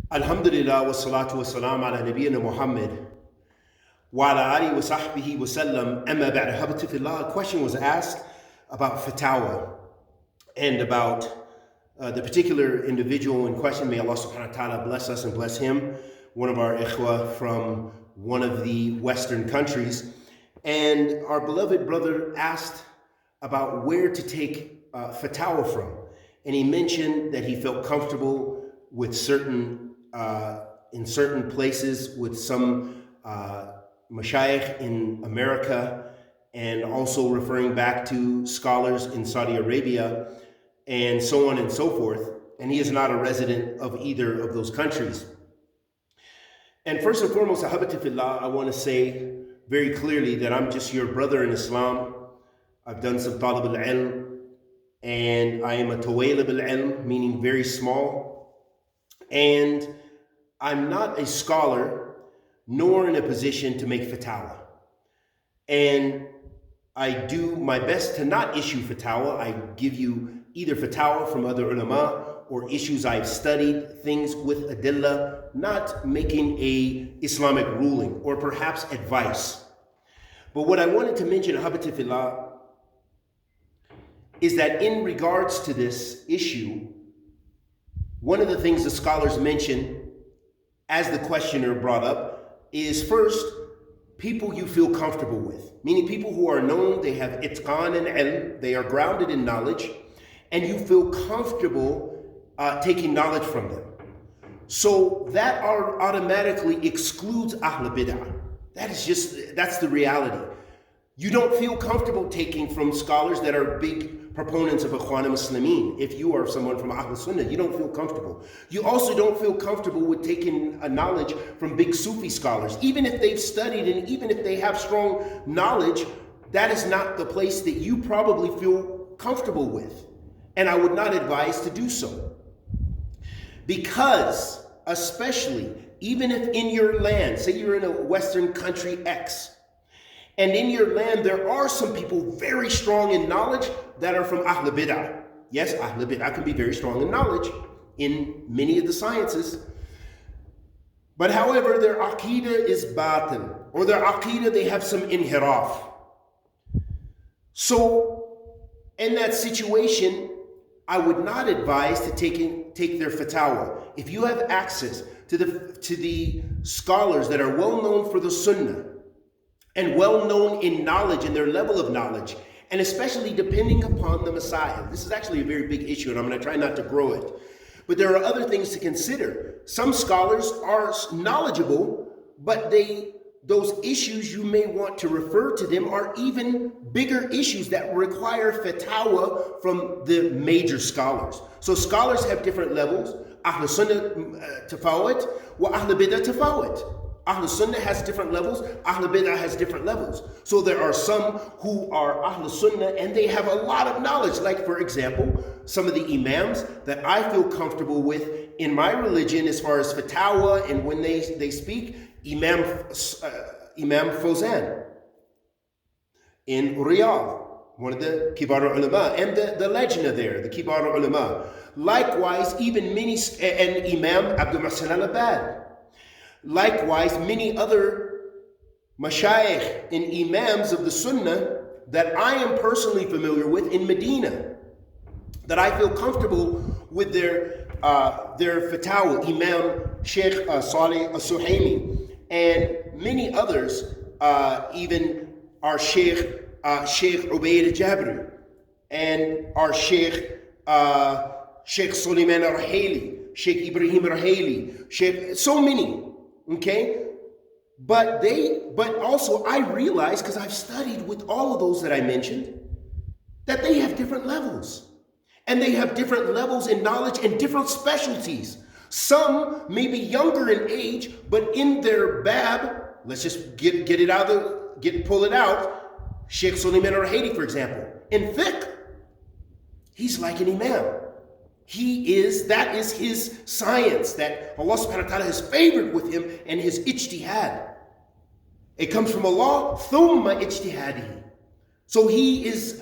Alhamdulillah wa salatu wa salam ala nabiyyina Muhammad wa ala alihi wa sahbihi wa sallam amma ba'da. Habatu fillah. A question was asked about fatwa and about the particular individual in question. May Allah subhanahu wa ta'ala bless us and bless him, one of our ikhwa from one of the Western countries. And our beloved brother asked about where to take fatwa from. And he mentioned that he felt comfortable with in certain places with some mashayikh in America, and also referring back to scholars in Saudi Arabia, and so on and so forth. And he is not a resident of either of those countries. And first and foremost, ahabati fillah, I want to say very clearly that I'm just your brother in Islam. I've done some talib al-ilm, and I am a tawalib al-ilm, meaning very small. And I'm not a scholar, nor in a position to make fatwa. And I do my best to not issue fatwa. I give you either fatwa from other ulama or issues I've studied, things with adillah, not making a Islamic ruling or perhaps advice. But what I wanted to mention, ahabati fillah, is that in regards to this issue, one of the things the scholars mention, as the questioner brought up, is first, people you feel comfortable with, meaning people who are known, they have itqan and ilm, they are grounded in knowledge, and you feel comfortable taking knowledge from them. So that automatically excludes Ahl Bid'ah. That's the reality. You don't feel comfortable taking from scholars that are big proponents of Ikhwan Muslimin. If you are someone from Ahl Sunnah, you don't feel comfortable. You also don't feel comfortable with taking a knowledge from big Sufi scholars. Even if they've studied and even if they have strong knowledge, that is not the place that you probably feel comfortable with. And I would not advise to do so. Because, especially, even if in your land, say you're in a Western country X, and in your land, there are some people very strong in knowledge that are from Ahl Bid'ah. Yes, Ahl Bid'ah can be very strong in knowledge in many of the sciences. But however, their aqeedah is batil, or their aqeedah, they have some inhiraf. So, in that situation, I would not advise to take their fatwa. If you have access to the scholars that are well known for the sunnah, and well known in knowledge and their level of knowledge, and especially depending upon the Messiah. This is actually a very big issue, and I'm going to try not to grow it. But there are other things to consider. Some scholars are knowledgeable, but those issues you may want to refer to them are even bigger issues that require fatwa from the major scholars. So scholars have different levels. Ahl Sunnah tafawut, wa Ahl Bid'ah tafawut. Ahl Sunnah has different levels, Ahl Bid'ah has different levels. So there are some who are Ahl Sunnah and they have a lot of knowledge. Like, for example, some of the imams that I feel comfortable with in my religion as far as fatwa and when they speak, Imam Fawzan in Riyadh, one of the Kibar ulama, and the Lajna there, the Kibar ulama. Likewise, even many, and Imam Abdul Muhsin al-Abad. Likewise, many other mashayikh and imams of the sunnah that I am personally familiar with in Medina, that I feel comfortable with their fatwa, Imam Sheikh Saleh al-Suhaimi, and many others, even our Sheikh Ubayd al-Jabri, and our Sheikh Suleiman al-Rahili, Sheikh Ibrahim al-Rahili, so many. Okay, but also I realize, because I've studied with all of those that I mentioned, that they have different levels, and they have different levels in knowledge and different specialties. Some may be younger in age, but in their bab, let's just pull it out. Sheikh Suleiman al-Rahili, for example, in fiqh, he's like an imam. That is his science, that Allah subhanahu wa ta'ala has favored with him, and his ijtihad. It comes from Allah, thumma ijtihadihi. So he has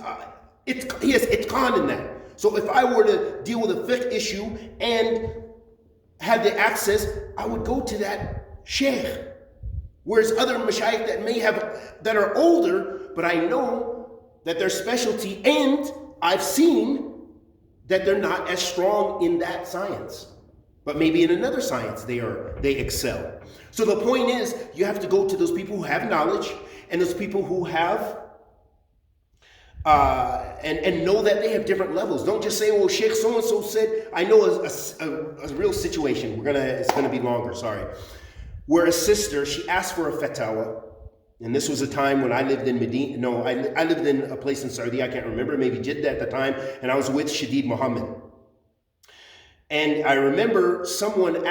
itqan in that. So if I were to deal with a fiqh issue and had the access, I would go to that sheikh. Whereas other mashayikh that are older, but I know that their specialty, and I've seen that they're not as strong in that science. But maybe in another science they excel. So the point is, you have to go to those people who have knowledge and those people who have and know that they have different levels. Don't just say, "Well, Sheikh so and so said." I know a real situation. It's gonna be longer. Sorry, where a sister, she asked for a fatwa, and this was a time when I lived in Medina. No, I lived in a place in Saudi. I can't remember, maybe Jeddah at the time, and I was with Shadid Muhammad. And I remember someone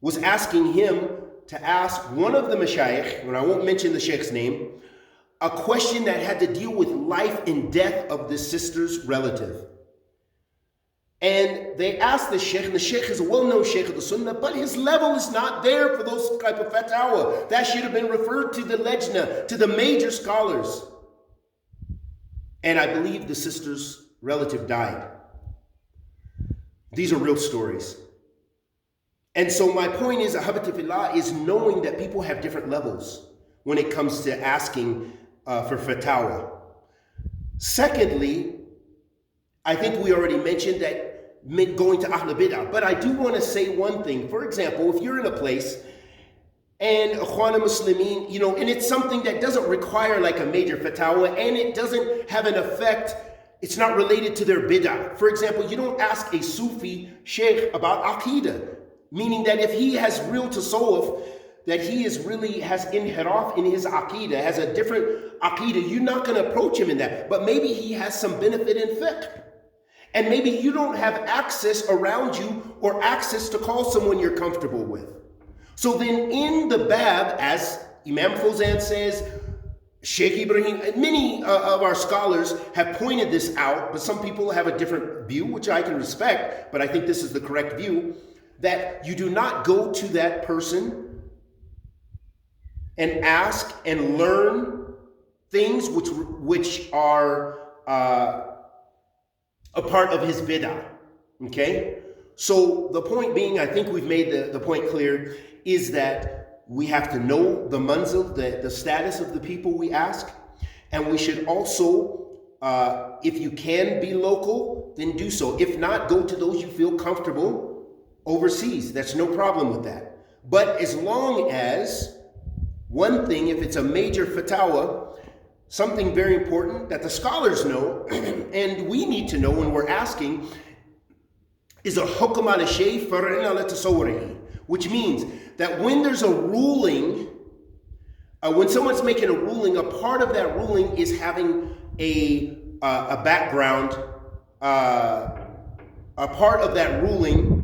was asking him to ask one of the mashayikh, and I won't mention the sheikh's name, a question that had to deal with life and death of the sister's relative. And they asked the sheikh, and the sheikh is a well-known sheikh of the sunnah, but his level is not there for those type of fatwa. That should have been referred to the lejna, to the major scholars. And I believe the sister's relative died. These are real stories. And so my point is, ahabati fillah, is knowing that people have different levels when it comes to asking for fatwa. Secondly, I think we already mentioned that going to Ahl Bid'ah, but I do want to say one thing. For example, if you're in a place and Ikhwan Muslimin, and it's something that doesn't require like a major fatwa, and it doesn't have an effect, it's not related to their bid'ah. For example, you don't ask a Sufi sheikh about Aqidah, meaning that if he has real tasawwuf, that he has inhiraf in his Aqidah, has a different Aqidah, you're not going to approach him in that. But maybe he has some benefit in fiqh. And maybe you don't have access around you or access to call someone you're comfortable with. So then in the Bab, as Imam Fawzan says, Sheikh Ibrahim, many of our scholars have pointed this out, but some people have a different view, which I can respect, but I think this is the correct view, that you do not go to that person and ask and learn things which are a part of his bid'ah, okay? So the point being, I think we've made the point clear, is that we have to know the manzil, the status of the people we ask, and we should also, if you can be local, then do so. If not, go to those you feel comfortable overseas. That's no problem with that. But as long as, one thing, if it's a major fatwa, something very important that the scholars know, and we need to know when we're asking, is a hukm ala shay far'in ala tasawwurihi, which means that when there's a ruling, when someone's making a ruling, a part of that ruling is having a background. A part of that ruling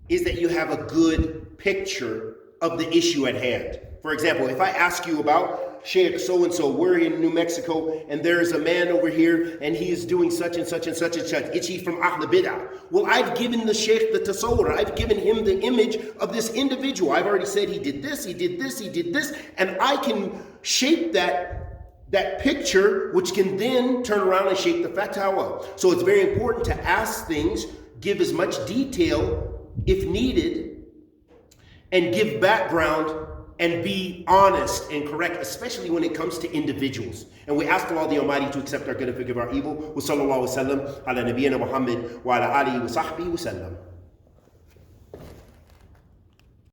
is that you have a good picture of the issue at hand. For example, if I ask you about Sheikh so-and-so, we're in New Mexico, and there is a man over here, and he is doing such and such and such and such. Is he from Ahl Bid'ah? Well, I've given the Sheikh the tasawwur. I've given him the image of this individual. I've already said he did this, he did this, he did this, and I can shape that picture, which can then turn around and shape the fatwa. So it's very important to ask things, give as much detail if needed, and give background and be honest and correct, especially when it comes to individuals. And we ask Allah the Almighty to accept our good and forgive our evil. Wa sallallahu wa sallam ala nabiyyina Muhammad wa ala alihi wa sahbihi wa sallam.